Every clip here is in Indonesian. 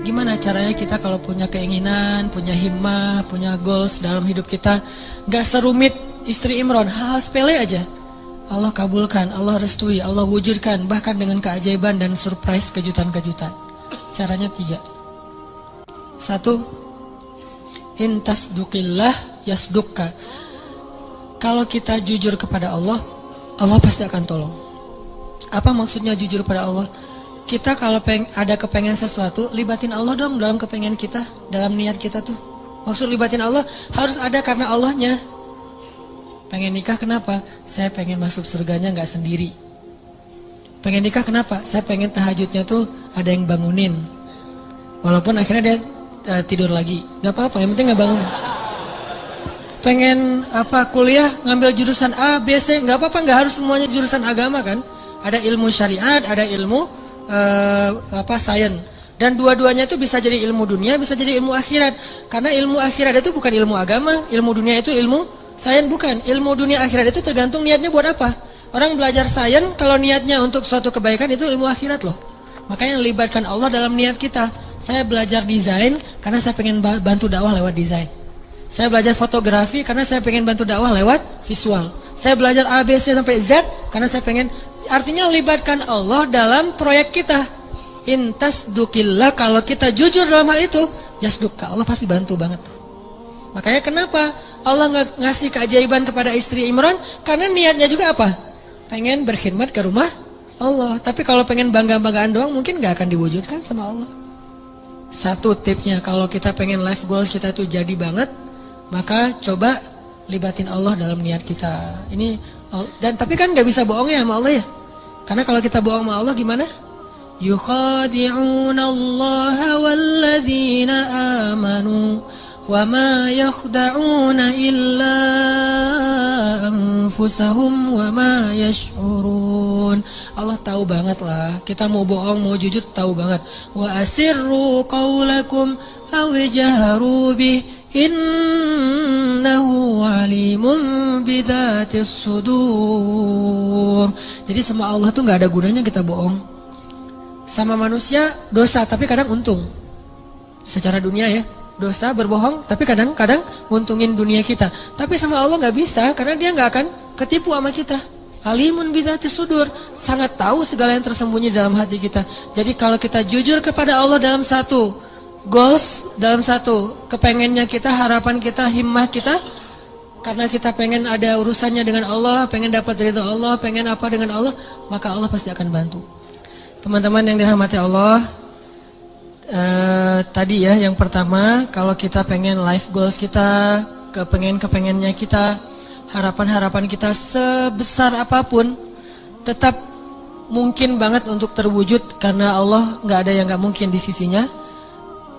Gimana caranya kita kalau punya keinginan, punya himmah, punya goals dalam hidup kita, gak serumit istri Imran, hal-hal sepele aja Allah kabulkan, Allah restui, Allah wujudkan, bahkan dengan keajaiban dan surprise, kejutan-kejutan. Caranya 3. 1. Intasdukillah yasdukka. Kalau kita jujur kepada Allah, Allah pasti akan tolong. Apa maksudnya jujur pada Allah? Kita kalau ada kepengen sesuatu, libatin Allah dong dalam kepengen kita, dalam niat kita tuh. Maksud libatin Allah harus ada karena Allahnya. Pengen nikah kenapa? Saya pengen masuk surganya gak sendiri. Pengen nikah kenapa? Saya pengen tahajudnya tuh ada yang bangunin. Walaupun akhirnya dia tidur lagi, gak apa-apa, yang penting gak bangun. Pengen kuliah ngambil jurusan A, B, C, gak apa-apa, gak harus semuanya jurusan agama kan. Ada ilmu syariat, ada ilmu sains, dan dua-duanya itu bisa jadi ilmu dunia, bisa jadi ilmu akhirat. Karena ilmu akhirat itu bukan ilmu agama, ilmu dunia itu ilmu sains, bukan. Ilmu dunia akhirat itu tergantung niatnya buat apa. Orang belajar sains kalau niatnya untuk suatu kebaikan itu ilmu akhirat loh. Makanya libatkan Allah dalam niat kita. Saya belajar desain karena saya pengen bantu dakwah lewat desain. Saya belajar fotografi karena saya pengen bantu dakwah lewat visual. Saya belajar A, B, C sampai Z karena saya pengen. Artinya libatkan Allah dalam proyek kita. Intasdukillah, kalau kita jujur dalam hal itu, yasdukka, Allah pasti bantu banget. Makanya kenapa Allah ngasih keajaiban kepada istri Imran? Karena niatnya juga apa? Pengen berkhidmat ke rumah Allah. Tapi kalau pengen bangga-banggaan doang, mungkin gak akan diwujudkan sama Allah. 1 tipnya, kalau kita pengen life goals kita tuh jadi banget, maka coba libatin Allah dalam niat kita. Dan tapi kan gak bisa bohong ya sama Allah ya. Karena kalau kita bohong sama Allah gimana? Yukhadi'una Allah walladzina amanu wa ma yakhda'una illa anfusahum wa ma yash'urun. Allah tahu banget lah. Kita mau bohong, mau jujur tahu banget. Wa asirru qawlakum aw jaharu bih innahu alimun bidzatis sudur. Jadi sama Allah tuh gak ada gunanya kita bohong. Sama manusia dosa tapi kadang untung. Secara dunia ya, dosa berbohong tapi kadang-kadang nguntungin dunia kita. Tapi sama Allah gak bisa karena dia gak akan ketipu sama kita. Alimun bidzatis sudur, sangat tahu segala yang tersembunyi dalam hati kita. Jadi kalau kita jujur kepada Allah dalam satu goals, dalam satu kepengennya kita, harapan kita, himmah kita, karena kita pengen ada urusannya dengan Allah, pengen dapat ridha Allah, pengen apa dengan Allah, maka Allah pasti akan bantu. Teman-teman yang dirahmati Allah, tadi ya yang pertama, kalau kita pengen life goals kita, kepengennya kita, harapan-harapan kita sebesar apapun, tetap mungkin banget untuk terwujud karena Allah gak ada yang gak mungkin di sisinya.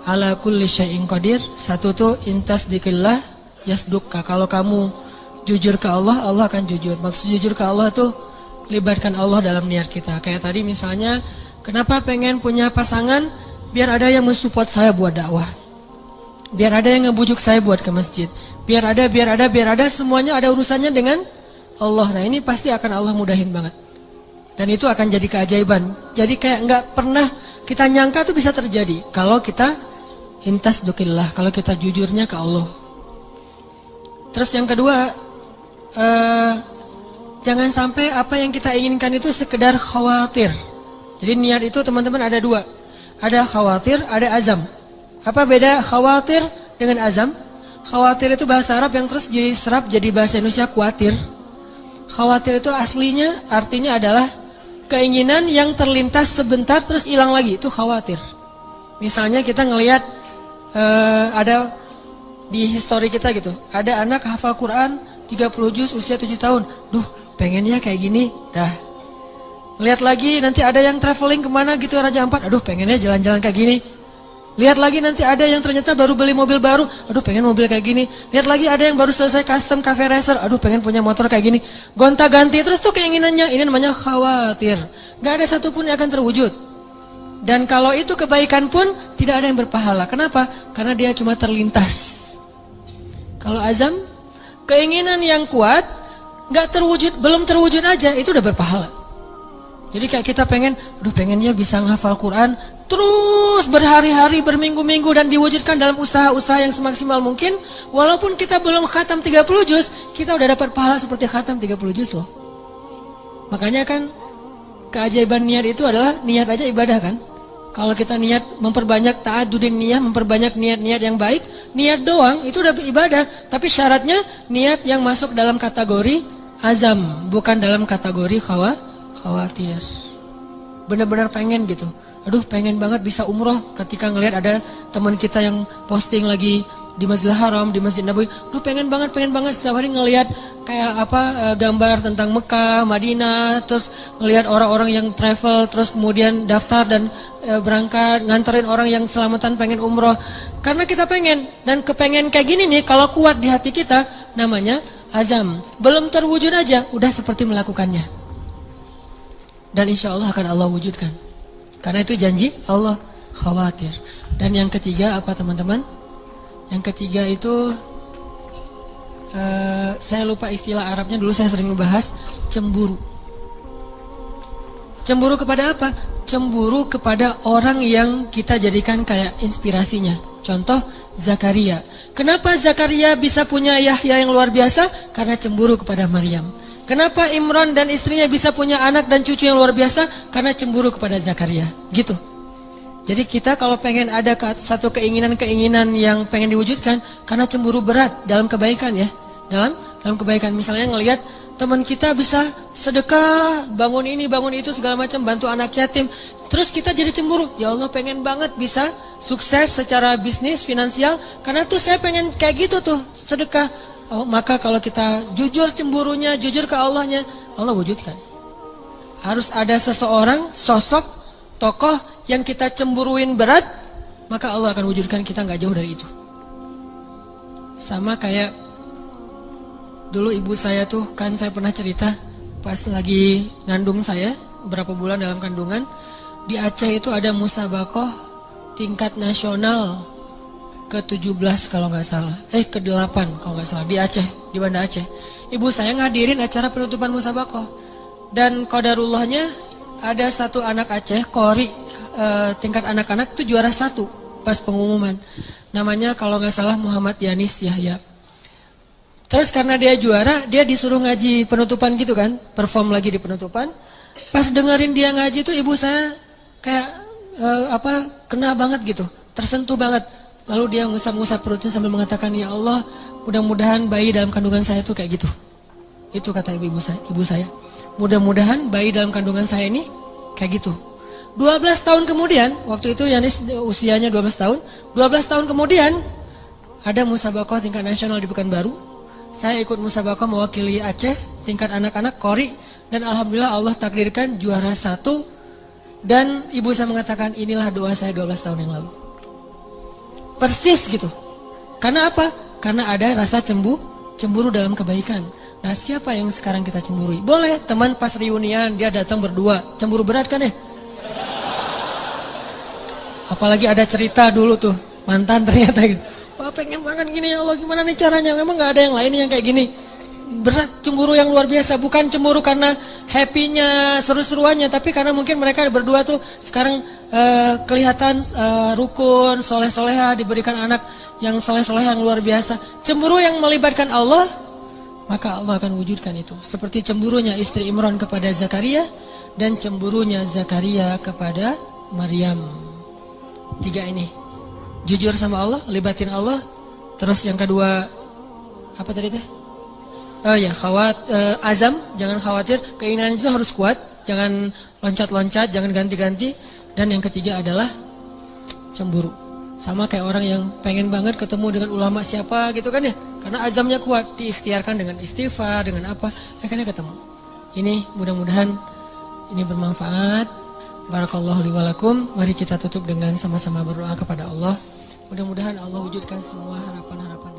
Ala kulli syai'in qadir. 1 tuh intasdikillah yasdukka. Kalau kamu jujur ke Allah, Allah akan jujur. Maksud jujur ke Allah tuh libatkan Allah dalam niat kita. Kayak tadi misalnya, kenapa pengen punya pasangan? Biar ada yang mensupport saya buat dakwah. Biar ada yang ngebujuk saya buat ke masjid. Biar ada semuanya ada urusannya dengan Allah. Nah, ini pasti akan Allah mudahin banget. Dan itu akan jadi keajaiban. Jadi kayak nggak pernah kita nyangka tuh bisa terjadi kalau kita intasdukillah, kalau kita jujurnya ke Allah. Terus yang kedua, jangan sampai apa yang kita inginkan itu sekedar khawatir. Jadi niat itu teman-teman ada 2. Ada khawatir, ada azam. Apa beda khawatir dengan azam? Khawatir itu bahasa Arab yang terus diserap jadi bahasa Indonesia khawatir. Khawatir itu aslinya artinya adalah keinginan yang terlintas sebentar terus hilang lagi, itu khawatir. Misalnya kita ngelihat ada di histori kita gitu, ada anak hafal Quran 30 juz usia 7 tahun. Duh, pengennya kayak gini. Dah. Lihat lagi nanti ada yang traveling kemana gitu Raja Ampat. Aduh, pengennya jalan-jalan kayak gini. Lihat lagi nanti ada yang ternyata baru beli mobil baru. Aduh, pengen mobil kayak gini. Lihat lagi ada yang baru selesai custom cafe racer. Aduh, pengen punya motor kayak gini. Gonta-ganti terus tuh keinginannya. Ini namanya khawatir. Gak ada satupun yang akan terwujud. Dan kalau itu kebaikan pun tidak ada yang berpahala. Kenapa? Karena dia cuma terlintas. Kalau azam, keinginan yang kuat, gak terwujud, belum terwujud aja, itu udah berpahala. Jadi kayak kita pengen, aduh pengennya bisa menghafal Quran terus berhari-hari, berminggu-minggu, dan diwujudkan dalam usaha-usaha yang semaksimal mungkin. Walaupun kita belum khatam 30 juz, kita udah dapat pahala seperti khatam 30 juz loh. Makanya kan keajaiban niat itu adalah niat aja ibadah kan. Kalau kita niat memperbanyak ta'adudin niyah, memperbanyak niat-niat yang baik, niat doang itu udah ibadah. Tapi syaratnya niat yang masuk dalam kategori azam, bukan dalam kategori khawatir. Benar-benar pengen gitu. Aduh, pengen banget bisa umroh. Ketika ngelihat ada teman kita yang posting lagi di Masjidil Haram, di Masjid Nabawi, aduh pengen banget setiap hari ngelihat kayak gambar tentang Mekah, Madinah, terus ngelihat orang-orang yang travel, terus kemudian daftar dan berangkat nganterin orang yang selamatan pengen umroh. Karena kita pengen, dan kepengen kayak gini nih kalau kuat di hati kita, namanya azam. Belum terwujud aja udah seperti melakukannya, dan insya Allah akan Allah wujudkan, karena itu janji Allah. Khawatir. Dan yang ketiga apa teman-teman? Yang ketiga itu saya lupa istilah Arabnya, dulu saya sering membahas cemburu. Cemburu kepada apa? Cemburu kepada orang yang kita jadikan kayak inspirasinya. Contoh Zakaria. Kenapa Zakaria bisa punya Yahya yang luar biasa? Karena cemburu kepada Maryam. Kenapa Imran dan istrinya bisa punya anak dan cucu yang luar biasa? Karena cemburu kepada Zakaria. Gitu. Jadi kita kalau pengen ada satu keinginan-keinginan yang pengen diwujudkan, karena cemburu berat dalam kebaikan ya. Dalam kebaikan, misalnya ngelihat teman kita bisa sedekah, bangun ini, bangun itu, segala macam, bantu anak yatim. Terus kita jadi cemburu. Ya Allah, pengen banget bisa sukses secara bisnis, finansial. Karena tuh saya pengen kayak gitu tuh, sedekah. Oh, maka kalau kita jujur cemburunya, jujur ke Allahnya, Allah wujudkan. Harus ada seseorang, sosok, tokoh yang kita cemburuin berat, maka Allah akan wujudkan kita nggak jauh dari itu. Sama kayak dulu ibu saya tuh, kan saya pernah cerita pas lagi ngandung saya, berapa bulan dalam kandungan, di Aceh itu ada musabaqah tingkat nasional ke-17 kalau nggak salah, ke-8 kalau nggak salah, di Aceh, di Banda Aceh. Ibu saya ngadirin acara penutupan musabaqah, dan qadarullahnya ada satu anak Aceh, Qori, tingkat anak-anak itu juara 1 pas pengumuman. Namanya kalau nggak salah Muhammad Yanis Yahya. Terus karena dia juara, dia disuruh ngaji penutupan gitu kan, perform lagi di penutupan. Pas dengerin dia ngaji tuh ibu saya kayak kena banget gitu, tersentuh banget. Lalu dia ngusap-ngusap perutnya sambil mengatakan, ya Allah, mudah-mudahan bayi dalam kandungan saya tuh kayak gitu. Itu kata ibu saya. Mudah-mudahan bayi dalam kandungan saya ini kayak gitu. 12 tahun kemudian, waktu itu Yanis usianya 12 tahun. 12 tahun kemudian ada musabaqah tingkat nasional di Pekanbaru. Saya ikut musabaqah mewakili Aceh tingkat anak-anak Qori, dan alhamdulillah Allah takdirkan juara 1. Dan ibu saya mengatakan, inilah doa saya 12 tahun yang lalu. Persis gitu. Karena apa? Karena ada rasa cemburu dalam kebaikan. Nah, siapa yang sekarang kita cemburui? Boleh teman pas reunian dia datang berdua, cemburu berat kan ya? Apalagi ada cerita dulu tuh, mantan ternyata gitu. Wah, pengen banget gini, ya Allah, gimana nih caranya? Memang gak ada yang lain yang kayak gini. Berat, cemburu yang luar biasa. Bukan cemburu karena happy-nya, seru-seruannya, tapi karena mungkin mereka berdua tuh sekarang kelihatan rukun, soleh-soleha, diberikan anak yang soleh-soleh yang luar biasa. Cemburu yang melibatkan Allah, maka Allah akan wujudkan itu. Seperti cemburunya istri Imran kepada Zakaria, dan cemburunya Zakaria kepada Maryam. 3 ini, jujur sama Allah, libatin Allah. Terus yang kedua, apa tadi teh? Azam, jangan khawatir, keinginan itu harus kuat, jangan loncat-loncat, jangan ganti-ganti. Dan yang ketiga adalah cemburu. Sama kayak orang yang pengen banget ketemu dengan ulama siapa gitu kan ya, karena azamnya kuat, diikhtiarkan dengan istighfar, dengan apa, akhirnya ketemu. Ini mudah-mudahan ini bermanfaat. Barakallahu li wa lakum. Mari kita tutup dengan sama-sama berdoa kepada Allah. Mudah-mudahan Allah wujudkan semua harapan-harapan